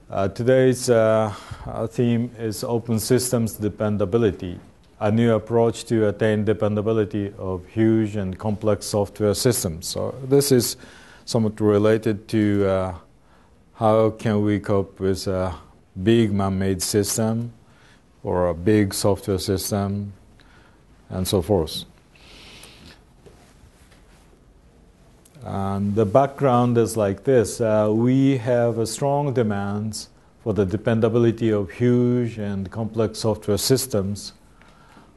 Today's theme is Open Systems Dependability, a new approach to attain dependability of huge and complex software systems. So this is somewhat related to how can we cope with a big man-made system or a big software system and so forth. And the background is like this. We have strong demands for the dependability of huge and complex software systems,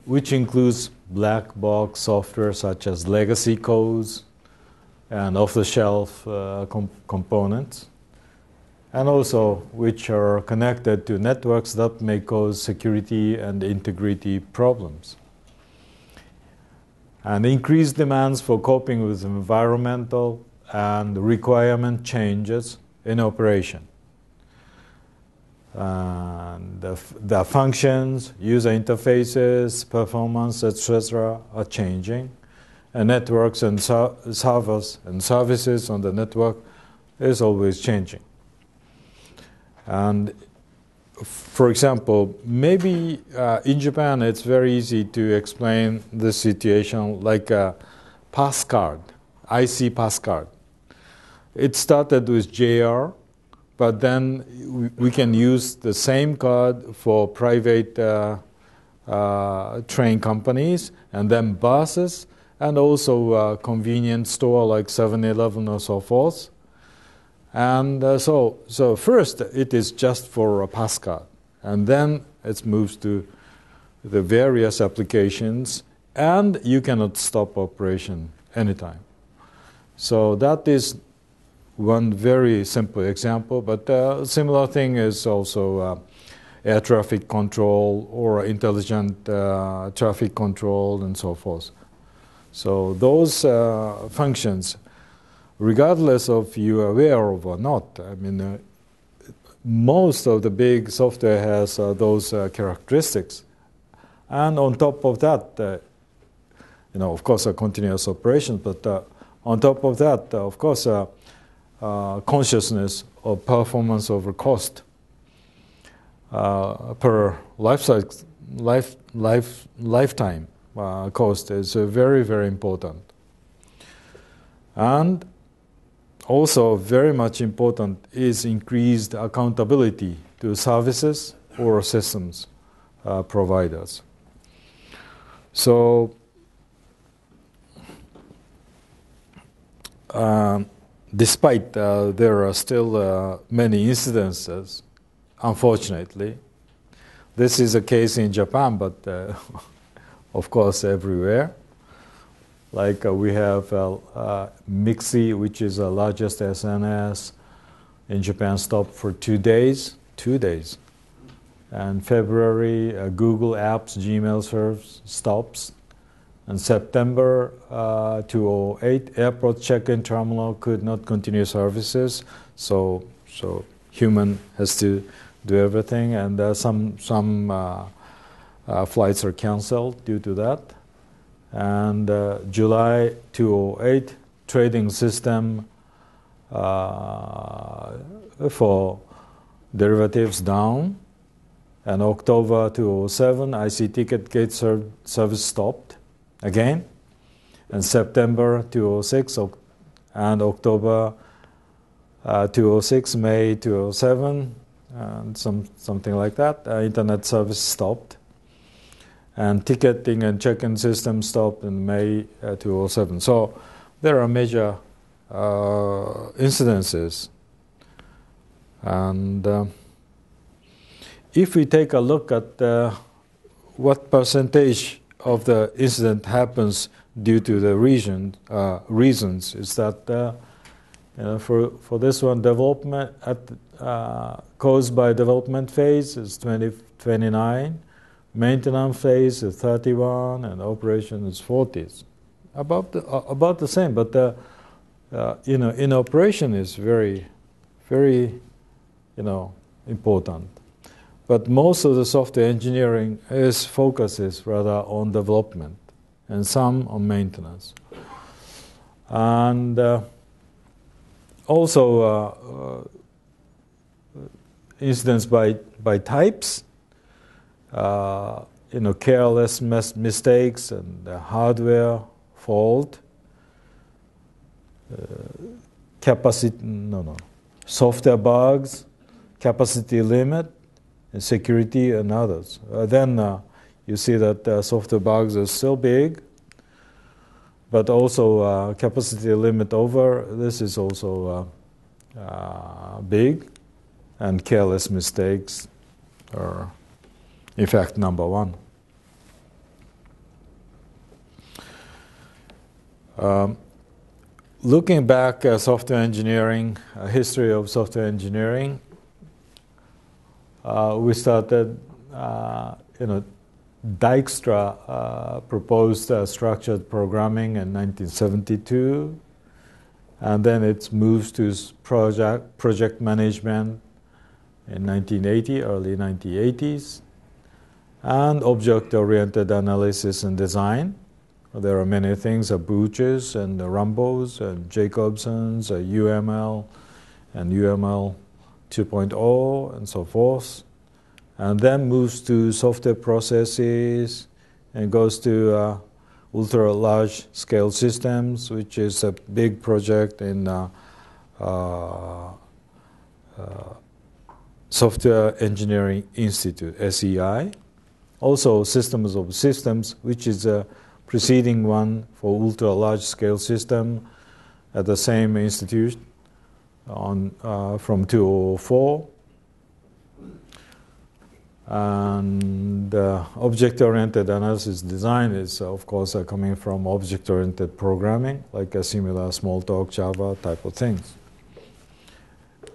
which includes black box software such as legacy codes and off-the-shelf components, and also which are connected to networks that may cause security and integrity problems. And increased demands for coping with environmental and requirement changes in operation. And the functions, user interfaces, performance, etc. are changing. And networks and servers and services on the network is always changing. And for example, maybe in Japan it's very easy to explain this situation like a pass card, IC pass card. It started with JR, but then we can use the same card for private train companies, and then buses, and also a convenience store like 7-Eleven or so forth. And so first it is just for a pass card, and then it moves to the various applications, and you cannot stop operation anytime. So that is one very simple example, but a similar thing is also air traffic control or intelligent traffic control and so forth. So those functions, regardless of you are aware of or not, I mean, most of the big software has those characteristics. And on top of that, of course, a continuous operation, but on top of that, of course, consciousness of performance over cost per lifetime cost is very, very important. And also very much important is increased accountability to services or systems providers. So despite there are still many incidences, unfortunately, this is a case in Japan, but of course everywhere. Like we have Mixi, which is the largest SNS in Japan, stopped for 2 days. 2 days. And February, Google Apps, Gmail serves stops. And September 2008, airport check-in terminal could not continue services. So human has to do everything, and some flights are canceled due to that. And July 2008, trading system for derivatives down. And October 2007, IC ticket gate service stopped again. And September 2006 and October 2006, May 2007, and something like that, internet service stopped. And ticketing and check-in system stopped in May 2007. So there are major incidences. And if we take a look at what percentage of the incident happens due to the reasons, is that for this one, development caused by development phase is 29. Maintenance phase is 31, and operation is 40. About the same, but in operation is very, very, important. But most of the software engineering focuses rather on development, and some on maintenance. And also incidents by types, careless mistakes and hardware fault, software bugs, capacity limit, and security, and others. Then you see that software bugs are still big, but also capacity limit over, this is also big, and careless mistakes are, in fact, number one. Looking back at software engineering, history of software engineering, we started, Dijkstra proposed structured programming in 1972, and then it moves to project management in 1980, early 1980s, and object-oriented analysis and design. There are many things, Booches and the Rambos and Jacobsons, UML and UML 2.0 and so forth. And then moves to software processes and goes to ultra-large scale systems, which is a big project in Software Engineering Institute, SEI. Also Systems of Systems, which is a preceding one for ultra-large scale system at the same institute from 2004. And object-oriented analysis design is, of course, coming from object-oriented programming, like a similar Smalltalk, Java type of things.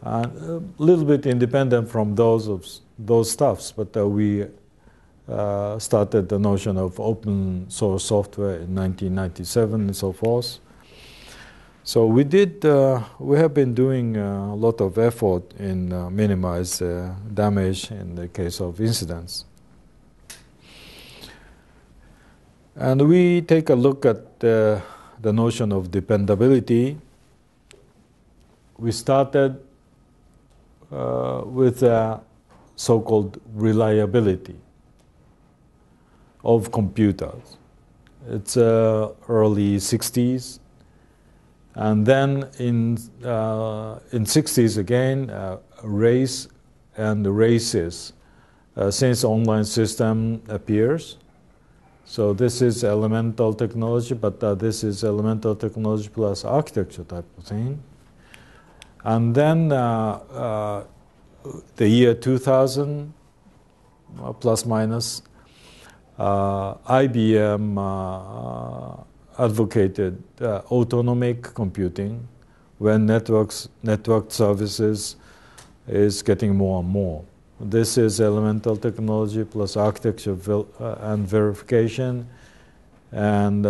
A little bit independent from those stuffs, but we started the notion of open source software in 1997 and so forth. So we have been doing a lot of effort in minimize damage in the case of incidents. And we take a look at the notion of dependability. We started with so-called reliability of computers. It's early 60s. And then in 60s again, race and races, since online system appears. So this is elemental technology, but this is elemental technology plus architecture type of thing. And then the year 2000, plus minus, IBM advocated autonomic computing when networked services is getting more and more. This is elemental technology plus architecture and verification, and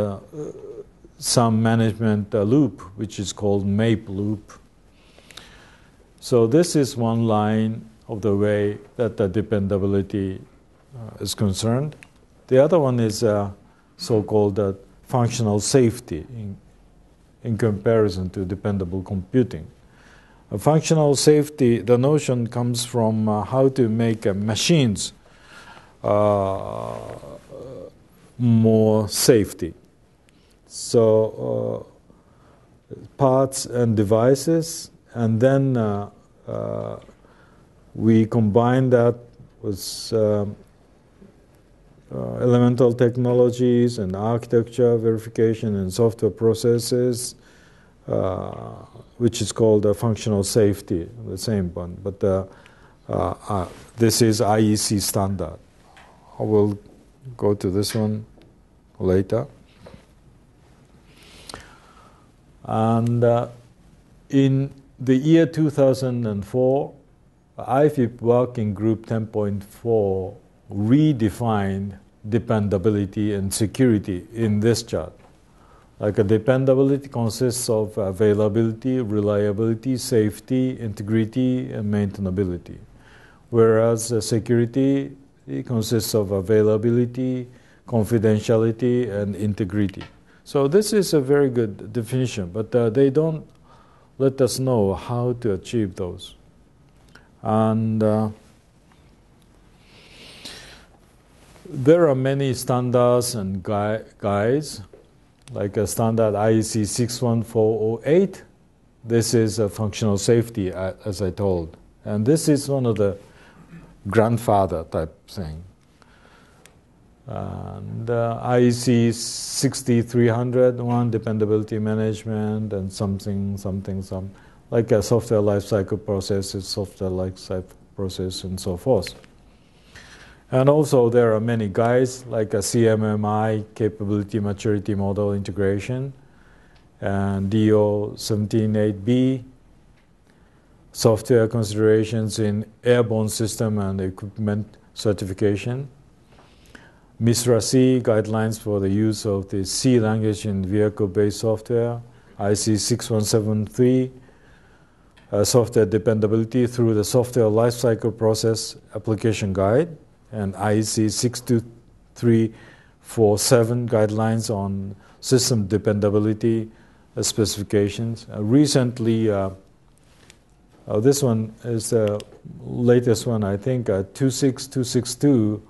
some management loop, which is called MAPE loop. So this is one line of the way that the dependability is concerned. The other one is so-called functional safety in comparison to dependable computing. Functional safety, the notion comes from how to make machines more safety. So parts and devices, and then we combine that with elemental technologies and architecture verification and software processes, which is called functional safety, the same one. But this is IEC standard. I will go to this one later. And in the year 2004, IFIP Working Group 10.4 redefined dependability and security in this chart. Like a dependability consists of availability, reliability, safety, integrity, and maintainability. Whereas security consists of availability, confidentiality, and integrity. So this is a very good definition, but they don't let us know how to achieve those. And there are many standards and guides, like a standard IEC 61408. This is a functional safety, as I told. And this is one of the grandfather type thing. And IEC 6301, dependability management, and something, like a software lifecycle processes, software lifecycle process, and so forth. And also there are many guides, like a CMMI, capability maturity model integration, and DO 178B, software considerations in airborne system and equipment certification. MISRA C, guidelines for the use of the C language in vehicle-based software. IC 6173, software dependability through the software lifecycle process application guide. And IC 62347, guidelines on system dependability specifications. Recently, this one is the latest one, I think, 26262,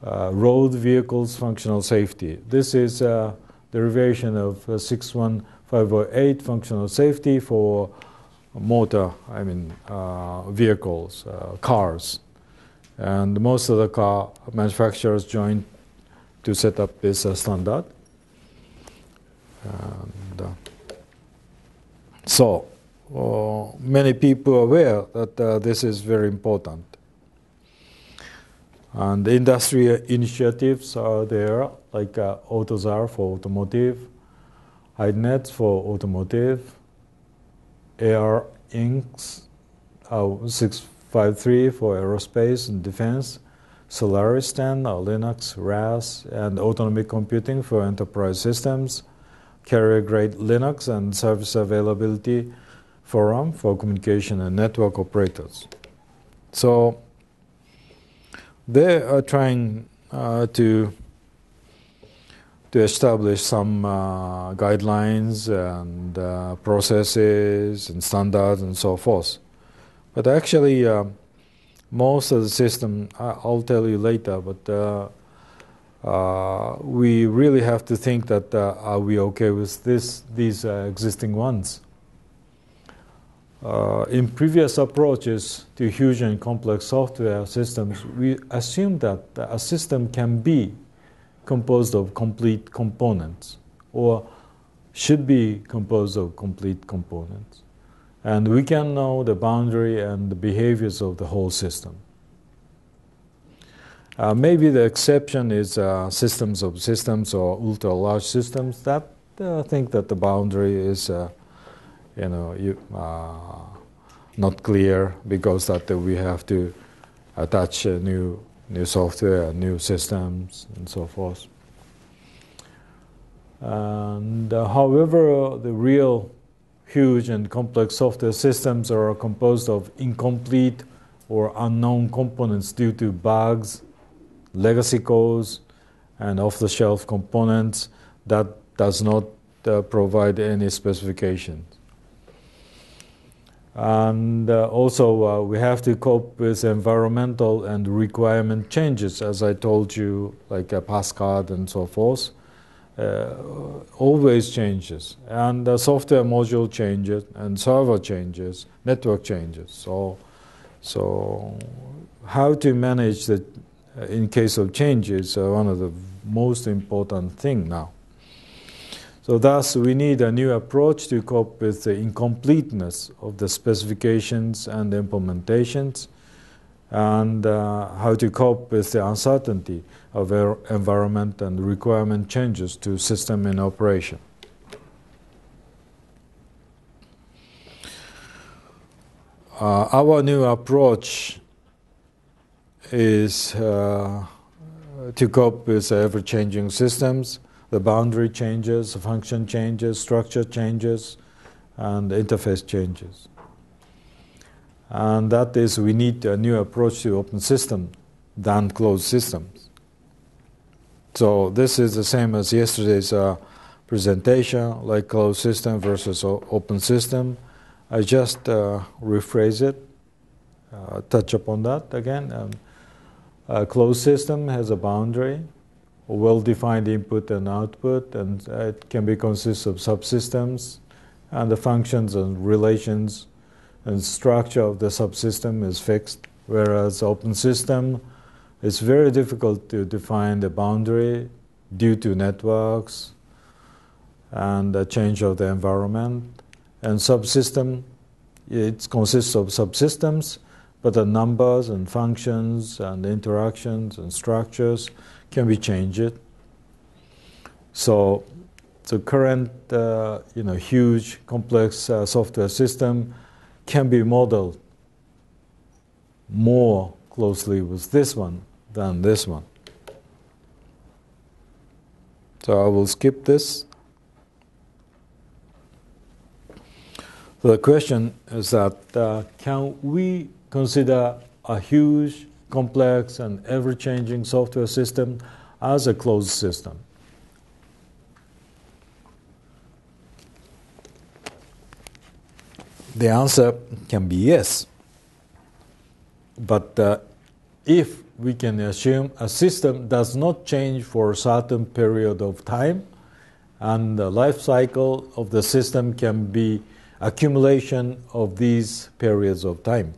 road vehicles functional safety. This is a derivation of 61508, functional safety for motor, vehicles, cars. And most of the car manufacturers joined to set up this standard. And, so many people are aware that this is very important. And the industry initiatives are there, like AutoZar for automotive, HideNet for automotive, AR Inc. 653 for aerospace and defense, Solaris 10, Linux, RAS, and autonomic computing for enterprise systems, carrier-grade Linux and service availability forum for communication and network operators. So they are trying to establish some guidelines and processes and standards and so forth. But actually, most of the system, I'll tell you later, but we really have to think that are we okay with these existing ones? In previous approaches to huge and complex software systems, we assumed that a system can be composed of complete components or should be composed of complete components. And we can know the boundary and the behaviors of the whole system. Maybe the exception is systems of systems or ultra-large systems. That I think that the boundary is not clear because that we have to attach new software, new systems, and so forth. And however, the real huge and complex software systems are composed of incomplete or unknown components due to bugs, legacy codes, and off-the-shelf components that does not provide any specifications. And also, we have to cope with environmental and requirement changes, as I told you, like a passcard and so forth. Always changes, and the software module changes, and server changes, network changes. So how to manage that in case of changes is one of the most important thing now. So thus, we need a new approach to cope with the incompleteness of the specifications and implementations, and how to cope with the uncertainty of environment and requirement changes to system in operation. Our new approach is to cope with ever-changing systems, the boundary changes, function changes, structure changes, and interface changes. And that is, we need a new approach to open system than closed systems. So this is the same as yesterday's presentation, like closed system versus open system. I just rephrase it touch upon that again. A closed system has a boundary, a well-defined input and output, and it can be consist of subsystems, and the functions and relations and structure of the subsystem is fixed, whereas open system, it's very difficult to define the boundary due to networks and the change of the environment. And subsystem, it consists of subsystems, but the numbers and functions and interactions and structures can be changed. So the current, huge, complex software system can be modeled more closely with this one than this one. So I will skip this. The question is that can we consider a huge, complex, and ever-changing software system as a closed system? The answer can be yes. But if we can assume a system does not change for a certain period of time, and the life cycle of the system can be accumulation of these periods of time.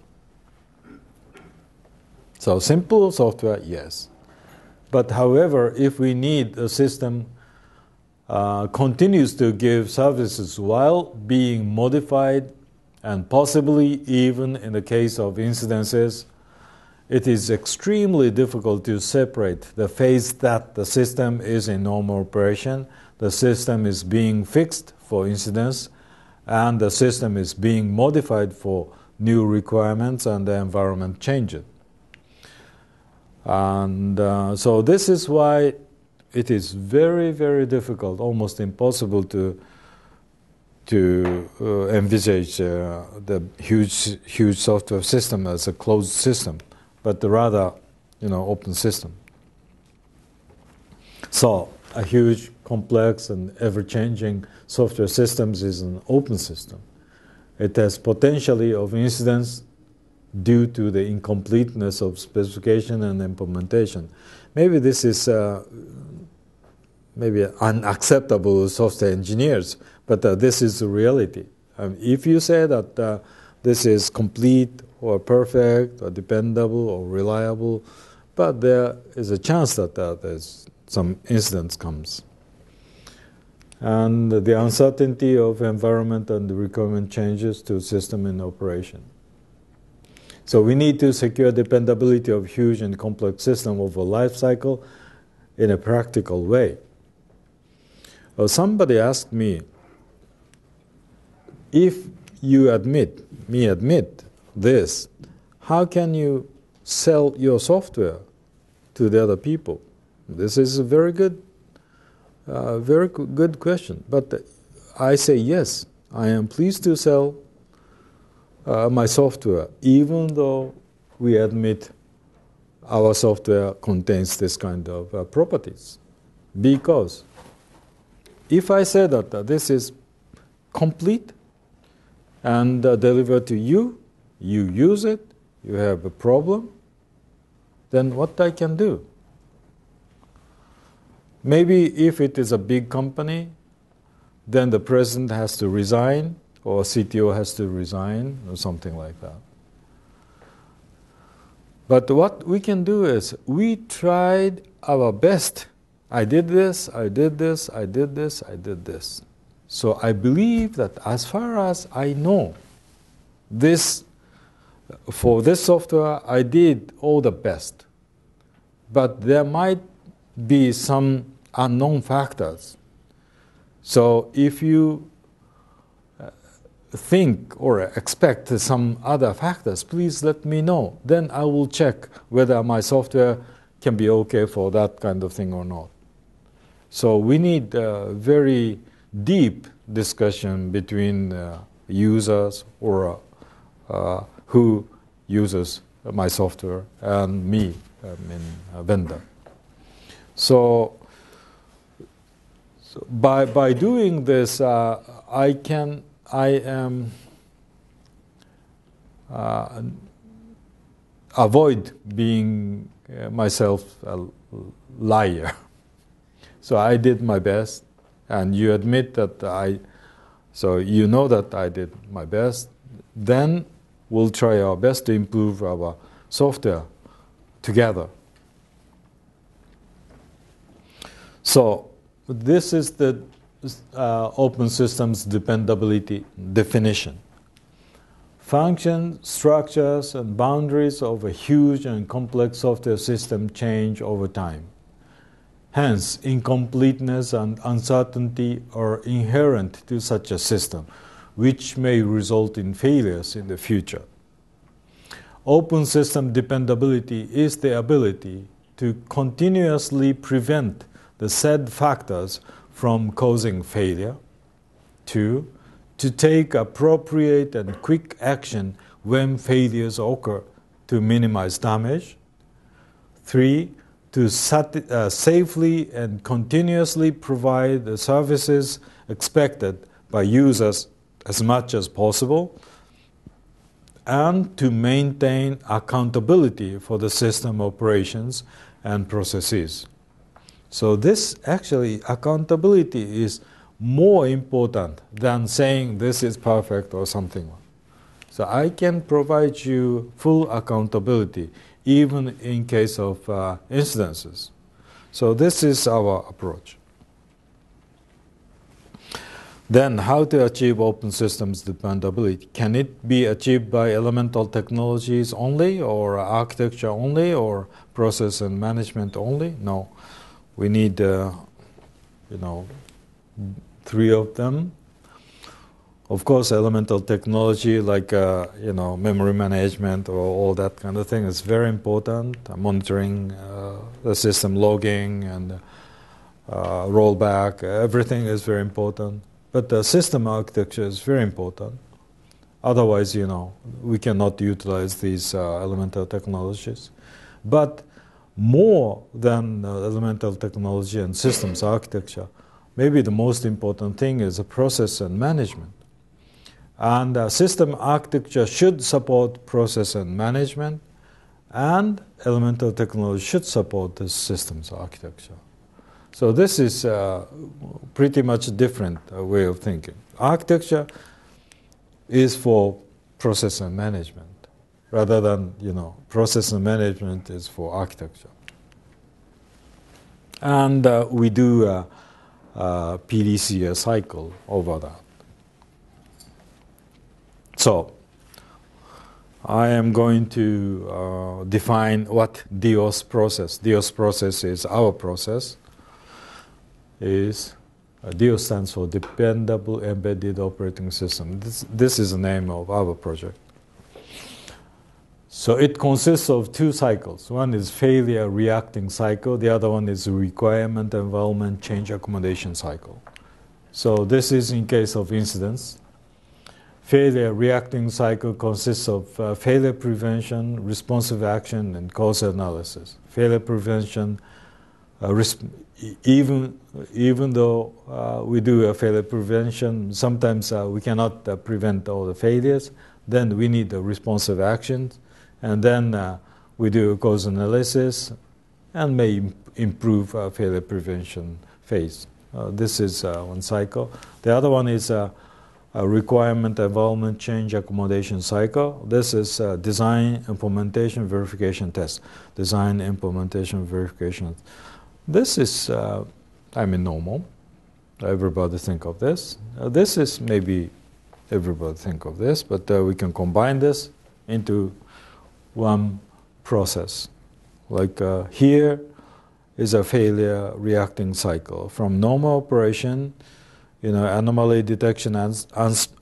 So simple software, yes. But however, if we need a system continues to give services while being modified, and possibly even in the case of incidences, it is extremely difficult to separate the phase that the system is in normal operation, the system is being fixed for incidents, and the system is being modified for new requirements and the environment changes. And so this is why it is very, very difficult, almost impossible to envisage the huge software system as a closed system, but rather, open system. So a huge, complex, and ever-changing software systems is an open system. It has potentially of incidents due to the incompleteness of specification and implementation. Maybe this is maybe unacceptable to software engineers, but this is the reality. If you say that this is complete or perfect or dependable or reliable, but there is a chance that there's some incidents comes. And the uncertainty of environment and the requirement changes to system in operation. So we need to secure dependability of huge and complex system over life cycle in a practical way. Somebody asked me, if you admit this, how can you sell your software to the other people? This is a very good question. But I say yes, I am pleased to sell my software, even though we admit our software contains this kind of properties. Because if I say that this is complete and delivered to you, you use it, you have a problem, then what I can do? Maybe if it is a big company, then the president has to resign, or CTO has to resign, or something like that. But what we can do is, we tried our best. I did this, I did this, I did this, I did this. So I believe that as far as I know, for this software, I did all the best. But there might be some unknown factors. So if you think or expect some other factors, please let me know. Then I will check whether my software can be okay for that kind of thing or not. So we need a very deep discussion between users or who uses my software and me, a vendor. So by doing this, avoid being myself a liar. So I did my best, and you admit that so you know that I did my best. Then we'll try our best to improve our software together. So this is the Open Systems Dependability definition. Functions, structures, and boundaries of a huge and complex software system change over time. Hence, incompleteness and uncertainty are inherent to such a system, which may result in failures in the future. Open system dependability is the ability to continuously prevent the said factors from causing failure. 2, to take appropriate and quick action when failures occur to minimize damage. 3, to safely and continuously provide the services expected by users as much as possible, and to maintain accountability for the system operations and processes. So this actually, accountability is more important than saying this is perfect or something. So I can provide you full accountability even in case of incidences. So this is our approach. Then how to achieve open systems dependability? Can it be achieved by elemental technologies only, or architecture only, or process and management only? No. We need, 3 of them. Of course, elemental technology like memory management or all that kind of thing is very important. Monitoring the system, logging and rollback, everything is very important. But the system architecture is very important. Otherwise, we cannot utilize these elemental technologies. But more than elemental technology and systems architecture, maybe the most important thing is the process and management. And system architecture should support process and management, and elemental technology should support the systems architecture. So this is pretty much a different way of thinking. Architecture is for process and management, rather than, process and management is for architecture. And we do a PDCA cycle over that. So I am going to define what DOS process. DOS process is our process. DOS stands for Dependable Embedded Operating System. This is the name of our project. So it consists of 2 cycles. One is failure reacting cycle. The other one is requirement environment change accommodation cycle. So this is in case of incidents. Failure reacting cycle consists of failure prevention, responsive action, and cause analysis. Failure prevention, even though we do a failure prevention, sometimes we cannot prevent all the failures. Then we need the responsive actions, and then we do a cause analysis and may improve failure prevention phase. This is one cycle. The other one is a requirement environment change accommodation cycle. This is design, implementation, verification, test. Design, implementation, verification. This is, normal. Everybody think of this. This is maybe everybody think of this, but we can combine this into one process. Like here is a failure reacting cycle. From normal operation, anomaly detection and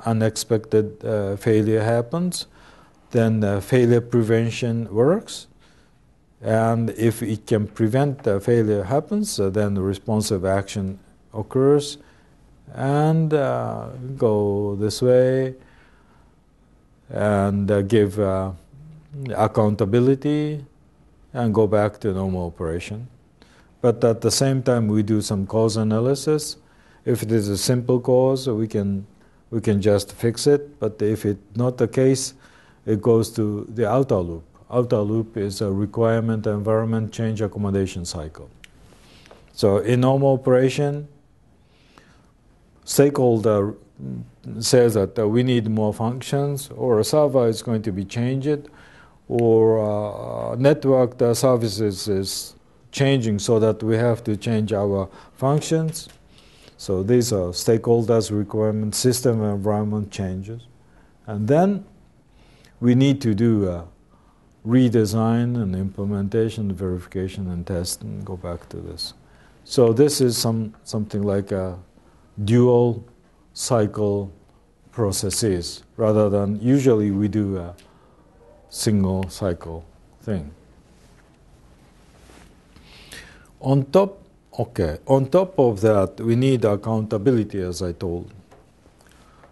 unexpected failure happens, then failure prevention works. And if it can prevent failure happens, then the responsive action occurs, and go this way and give accountability and go back to normal operation. But at the same time, we do some cause analysis. If it is a simple cause, we can just fix it. But if it's not the case, it goes to the outer loop. outer loop is a requirement environment change accommodation cycle. So in normal operation, stakeholder says that we need more functions, or a server is going to be changed, or network the services is changing so that we have to change our functions. So these are stakeholders' requirements, system environment changes. And then we need to do redesign and implementation, verification and test, and go back to this. So this is something like a dual cycle processes, rather than usually we do a single cycle thing. On top of that, we need accountability, as I told.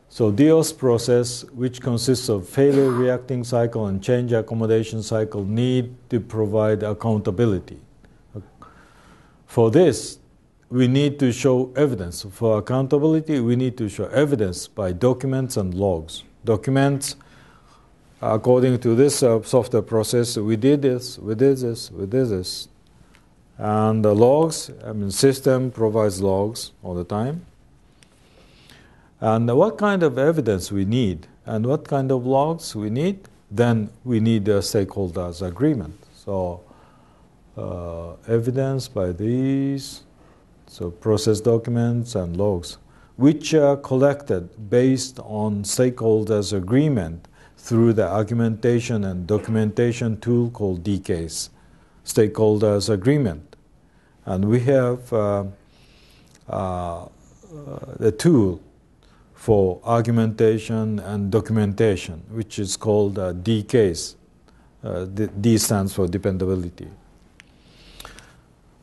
So DOS process, which consists of failure reacting cycle and change accommodation cycle, need to provide accountability. For this, we need to show evidence. For accountability, we need to show evidence by documents and logs. Documents, according to this software process, we did this, we did this, we did this. And the logs, system provides logs all the time. And what kind of evidence we need and what kind of logs we need, then we need a stakeholders agreement. So evidence by these, so process documents and logs, which are collected based on stakeholders agreement through the argumentation and documentation tool called DCase, stakeholders agreement. And we have the tool for argumentation and documentation, which is called DCase. D stands for dependability.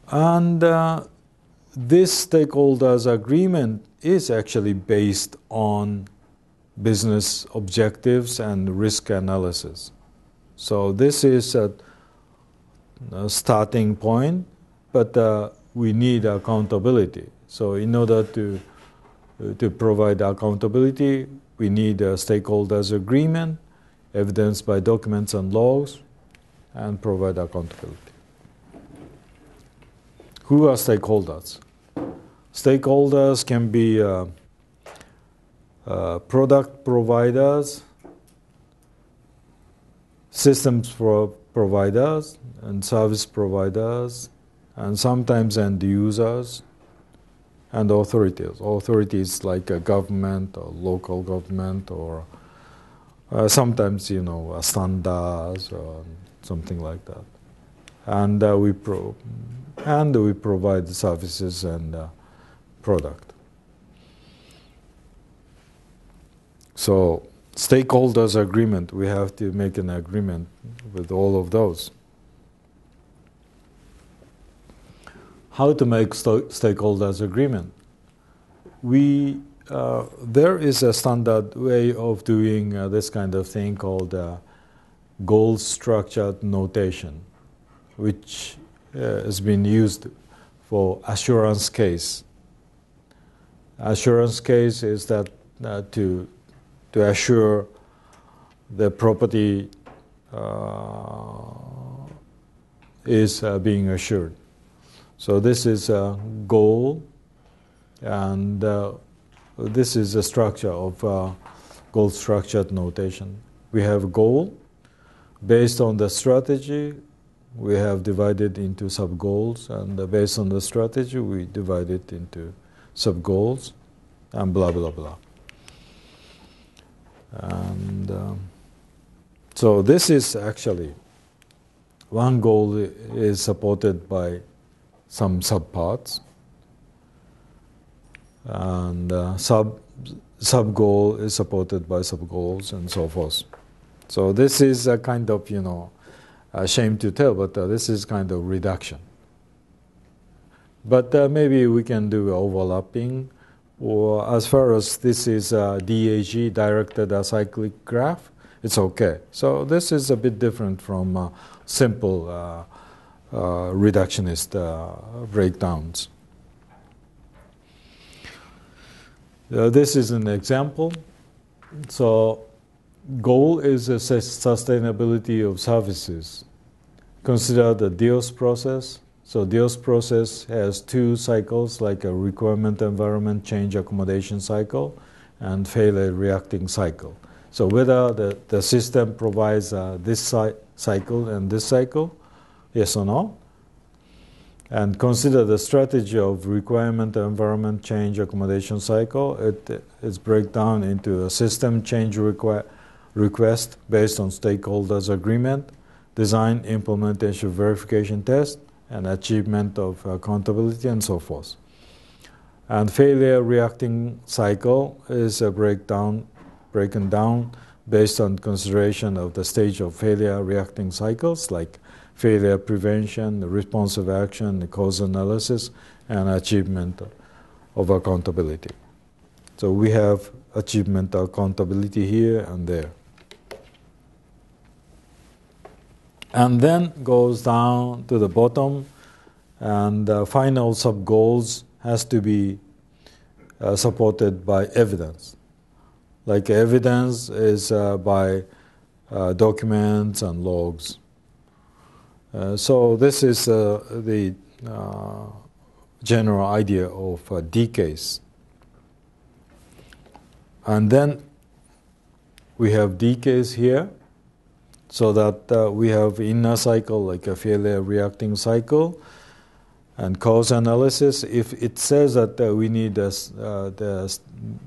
And this stakeholders agreement is actually based on business objectives and risk analysis. So this is a starting point, but we need accountability. So in order to provide accountability, we need a stakeholders agreement, evidence by documents and logs, and provide accountability. Who are stakeholders? Stakeholders can be product providers, systems providers, and service providers, and sometimes end users, and authorities. Authorities like a government or local government, or sometimes, standards or something like that. And we provide services and product. So stakeholders agreement, we have to make an agreement with all of those. How to make stakeholders agreement? There is a standard way of doing this kind of thing called goal structured notation, which has been used for assurance case. Assurance case is that to assure the property is being assured. So this is a goal, and this is a structure of goal structured notation. We have a goal. Based on the strategy, we have divided into sub-goals, and based on the strategy, we divide it into sub-goals, and blah, blah, blah. And so this is actually, one goal is supported by some sub-parts, and sub-goal is supported by sub-goals, and so forth. So this is a kind of, a shame to tell, but this is kind of reduction. But maybe we can do overlapping, or as far as this is DAG, directed acyclic graph, it's okay. So this is a bit different from simple reductionist breakdowns. This is an example. So goal is the sustainability of services. Consider the DOS process. So DOS process has two cycles, like a requirement environment change accommodation cycle and failure reacting cycle. So whether the system provides this cycle and this cycle, yes or no, and consider the strategy of requirement environment change accommodation cycle. It is break down into a system change request based on stakeholders agreement, design, implementation, verification test, and achievement of accountability, and so forth. And failure reacting cycle is broken down based on consideration of the stage of failure reacting cycles, like failure prevention, responsive action, cause analysis, and achievement of accountability. So we have achievement accountability here and there. And then goes down to the bottom, and the final sub-goals has to be supported by evidence. Like evidence is by documents and logs. So this is the general idea of D case. And then we have D case here, so that we have inner cycle, like a failure reacting cycle, and cause analysis. If it says that we need the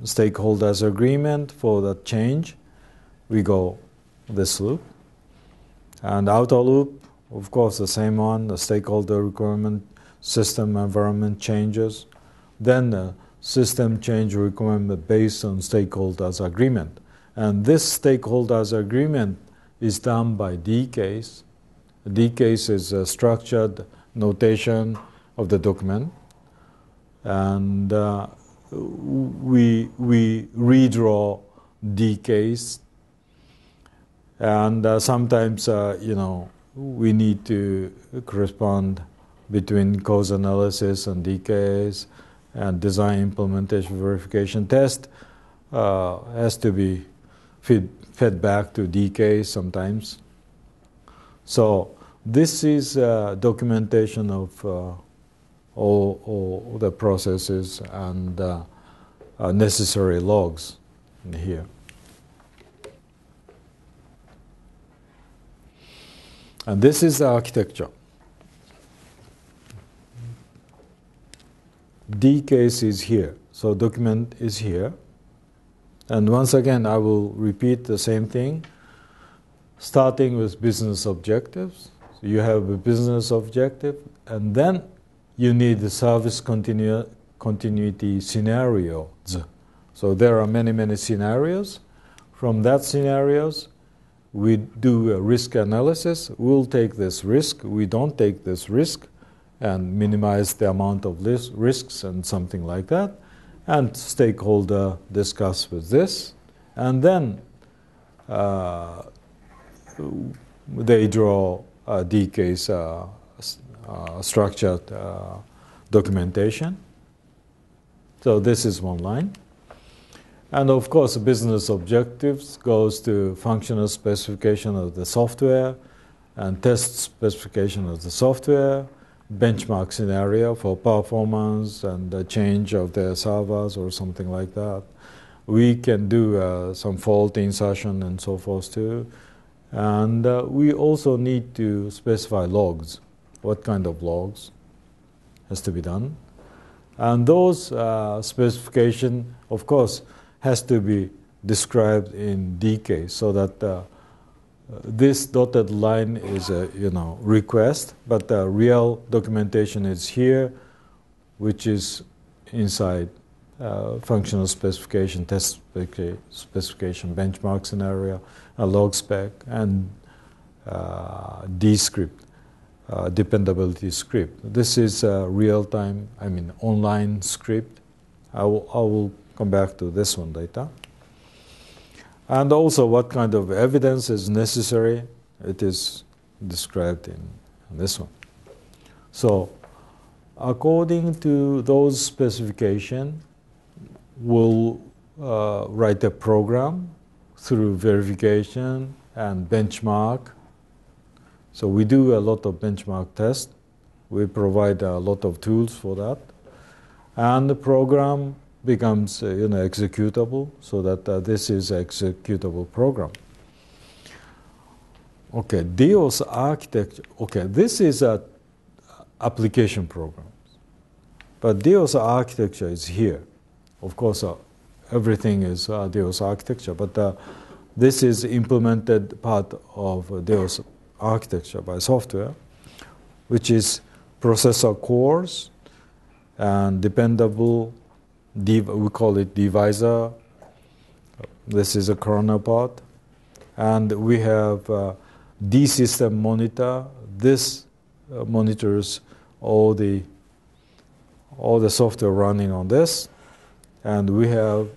stakeholders agreement for the change, we go this loop. And outer loop, of course, the same one, the stakeholder requirement, system environment changes. Then the system change requirement based on stakeholders agreement. And this stakeholders agreement is done by D case. D case is a structured notation of the document. And we redraw D case. And sometimes, we need to correspond between cause analysis and D case, and design implementation verification test has to be fed back to D case sometimes. So this is documentation of all the processes and necessary logs in here. And this is the architecture. D case is here, so document is here. And once again, I will repeat the same thing, starting with business objectives. So you have a business objective, and then you need the service continuity scenarios. So there are many, many scenarios. From that scenarios, we do a risk analysis. We'll take this risk, we don't take this risk, and minimize the amount of risks and something like that. And stakeholder discuss with this. And then they draw a D case structured documentation. So this is one line. And of course, business objectives goes to functional specification of the software and test specification of the software, benchmark scenario for performance and the change of the servers or something like that. We can do some fault insertion and so forth too. And we also need to specify logs. What kind of logs has to be done? And those specification, of course, has to be described in D case, so that this dotted line is a request, but the real documentation is here, which is inside functional specification, test specification, benchmark scenario, a log spec, and D script, dependability script. This is a real-time, online script. I will come back to this one later. And also what kind of evidence is necessary, it is described in this one. So according to those specifications, we'll write a program through verification and benchmark. So we do a lot of benchmark tests. We provide a lot of tools for that. And the program becomes executable, so that this is an executable program. Okay, DOS architecture. Okay, this is a application program. But DOS architecture is here. Of course, everything is DOS architecture, but this is implemented part of DOS architecture by software, which is processor cores and dependable, we call it divisor. This is a kernel part. And we have D system monitor. This monitors all the software running on this. And we have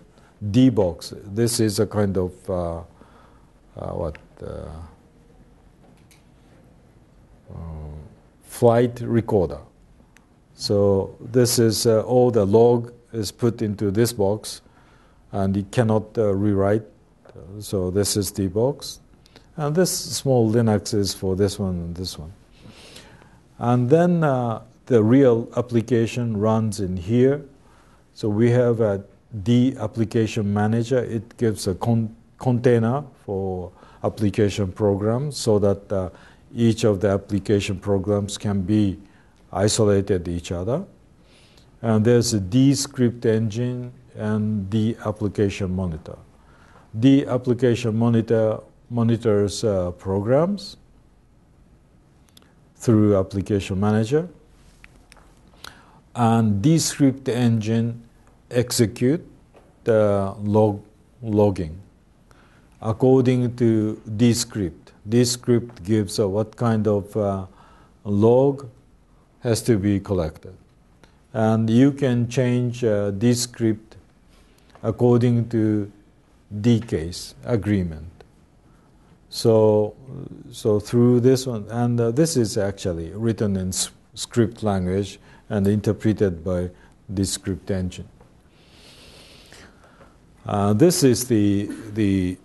D box. This is a kind of flight recorder. So this is all the log is put into this box, and it cannot rewrite. So this is D box. And this small Linux is for this one and this one. And then the real application runs in here. So we have a D application manager. It gives a container for application programs so that each of the application programs can be isolated each other. And there's a D script engine and D application monitor. D application monitor monitors programs through application manager, and D script engine execute the logging according to D script. D script gives what kind of log has to be collected, and you can change D script according to D case agreement. So through this one, and this is actually written in script language and interpreted by the script engine. This is the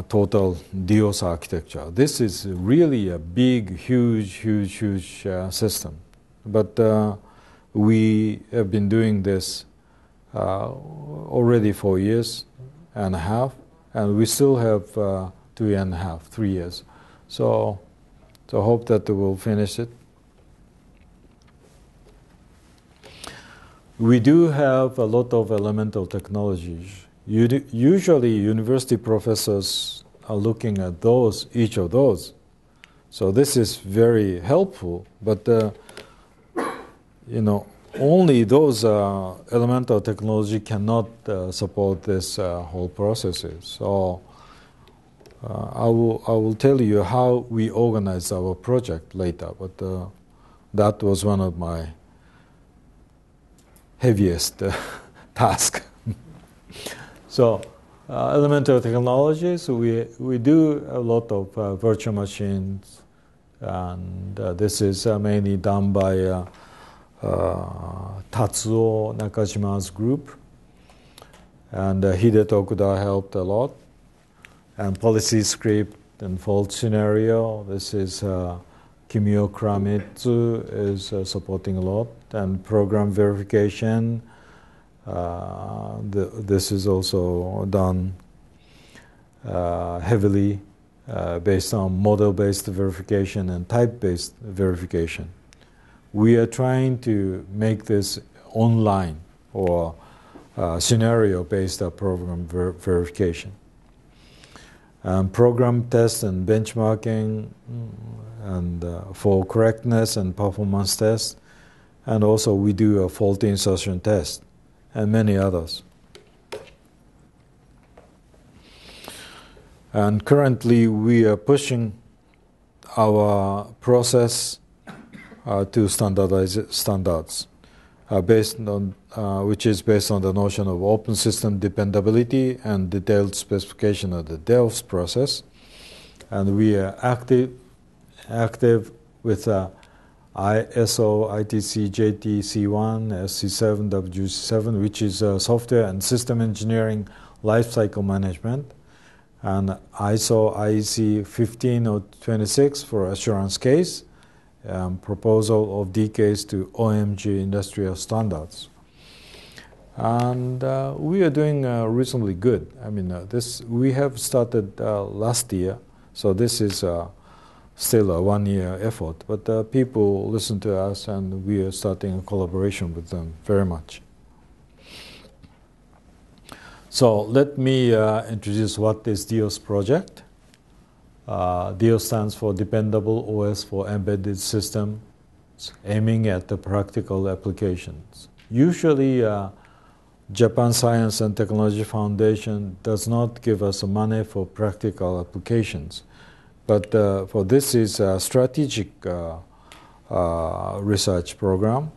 total DOS architecture. This is really a big, huge system. But we have been doing this already for 1.5 years, and we still have 2.5, 3 years. So hope that we'll finish it. We do have a lot of elemental technologies. Usually university professors are looking at each of those. So this is very helpful, but only those elemental technology cannot support this whole processes. So I will tell you how we organize our project later, but that was one of my heaviest task. So elemental technologies, we do a lot of virtual machines, and this is mainly done by Tatsuo Nakajima's group, and Hide Tokuda helped a lot. And policy script and fault scenario, this is Kimio Kuramitsu is supporting a lot, and program verification. This is also done heavily based on model-based verification and type-based verification. We are trying to make this online or scenario-based program verification. Program test and benchmarking, and for correctness and performance test, and also we do a fault insertion test, and many others. And currently we are pushing our process to standards, based on which is based on the notion of open system dependability and detailed specification of the DELFS process. And we are active with ISO, ITC, JTC1, SC7, WC7, which is software and system engineering lifecycle management. and ISO IEC 15026 for assurance case, proposal of DKs to OMG industrial standards. And we are doing reasonably good. I mean, we have started last year, so this is still a one-year effort. But people listen to us, and we are starting a collaboration with them very much. So let me introduce what is DIOS project. DIOS stands for Dependable OS for Embedded Systems, aiming at the practical applications. Usually, Japan Science and Technology Foundation does not give us money for practical applications, but for this is a strategic research program,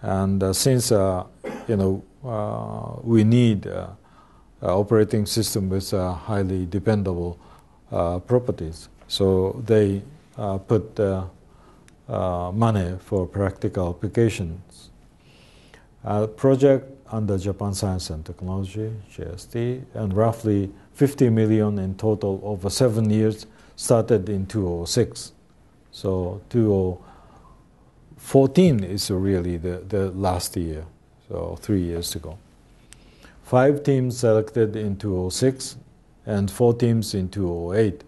and since we need operating system with highly dependable properties, so they put money for practical applications. Project under Japan Science and Technology, JST, and roughly 50 million in total over 7 years, started in 2006. So 2014 is really the last year, so 3 years ago. 5 teams selected in 2006 and 4 teams in 2008.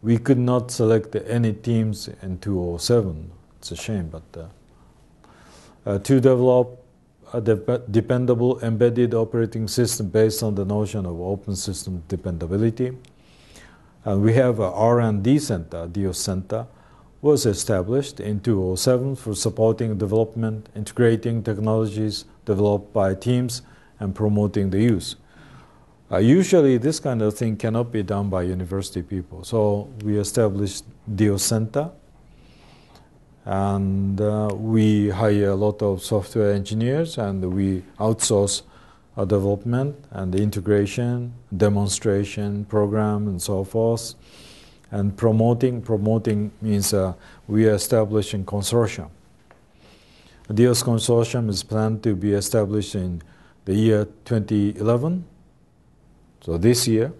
We could not select any teams in 2007. It's a shame, but to develop a dependable embedded operating system based on the notion of open system dependability. And we have a R&D center, DIOS Center, was established in 2007 for supporting development, integrating technologies developed by teams, and promoting the use. Usually this kind of thing cannot be done by university people. So we established DIOS Center, and we hire a lot of software engineers, and we outsource development and integration, demonstration program, and so forth. And promoting means we are establishing consortium. DIOS consortium is planned to be established in the year 2011, so this year,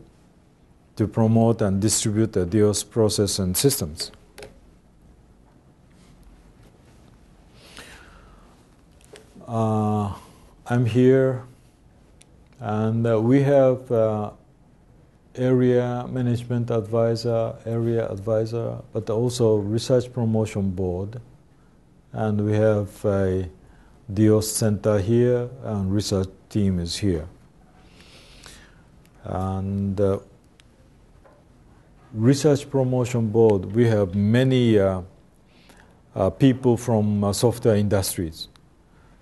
to promote and distribute the DIOS process and systems. I'm here, and we have area management advisor, but also research promotion board, and we have a DIOS center here, and research team is here. And research promotion board, we have many people from software industries.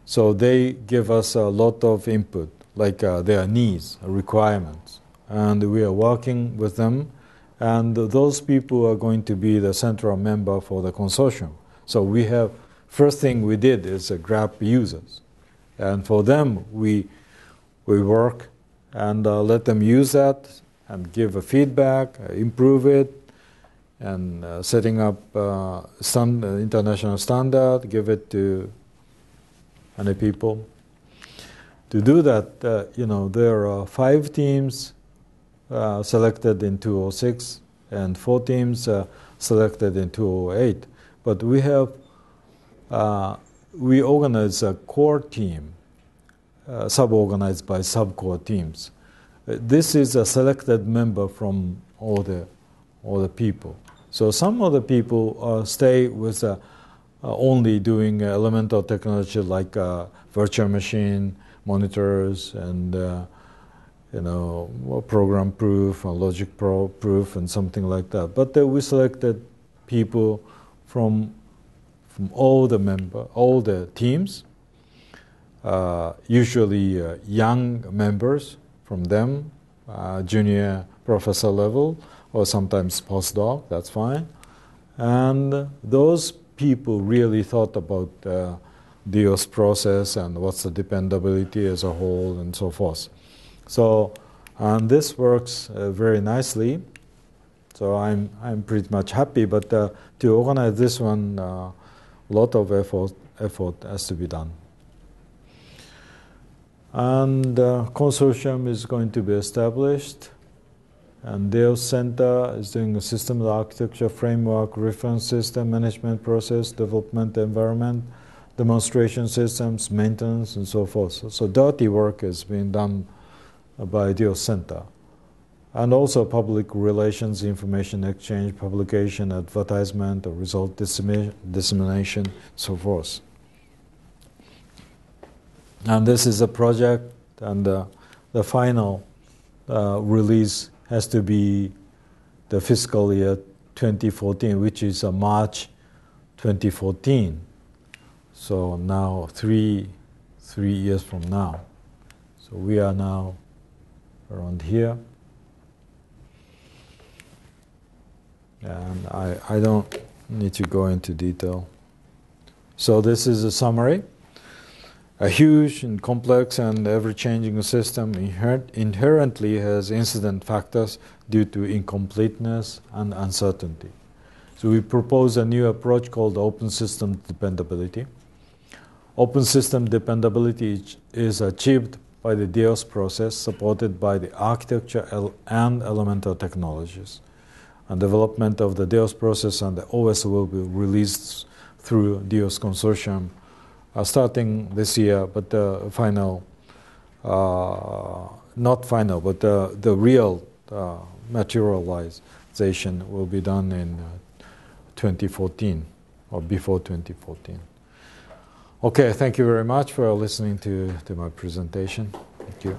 So they give us a lot of input, like their needs, requirements. And we are working with them. And those people are going to be the central member for the consortium. So we have, first thing we did is grab users. And for them, we work and let them use that and give a feedback, improve it, and setting up international standard, give it to many people. To do that, there are 5 teams selected in 2006 and 4 teams selected in 2008. But we organize a core team, sub-organized by sub-core teams. This is a selected member from all the people. So some of the people stay with only doing elemental technology like virtual machine, monitors, and program proof, and logic proof, and something like that. But we selected people from all the teams, usually young members from them, junior professor level, or sometimes postdoc, that's fine. And those people really thought about DIOS process and what's the dependability as a whole and so forth. So, and this works very nicely. So I'm pretty much happy, but to organize this one, a lot of effort has to be done. And consortium is going to be established. And DEOS Center is doing a systems architecture framework, reference system, management process, development environment, demonstration systems, maintenance, and so forth. So dirty work is being done by DEOS Center. And also public relations, information exchange, publication, advertisement, or result dissemination, so forth. And this is a project, and the final release has to be the fiscal year 2014, which is March 2014. So now three years from now. So we are now around here. And I don't need to go into detail. So this is a summary. A huge and complex and ever-changing system inherently has incident factors due to incompleteness and uncertainty. So we propose a new approach called Open Systems Dependability. Open System Dependability is achieved by the DEOS process supported by the architecture and elemental technologies. And development of the DEOS process and the OS will be released through DEOS Consortium starting this year, but the final, not final, but the real materialization will be done in 2014 or before 2014. Okay, thank you very much for listening to my presentation. Thank you.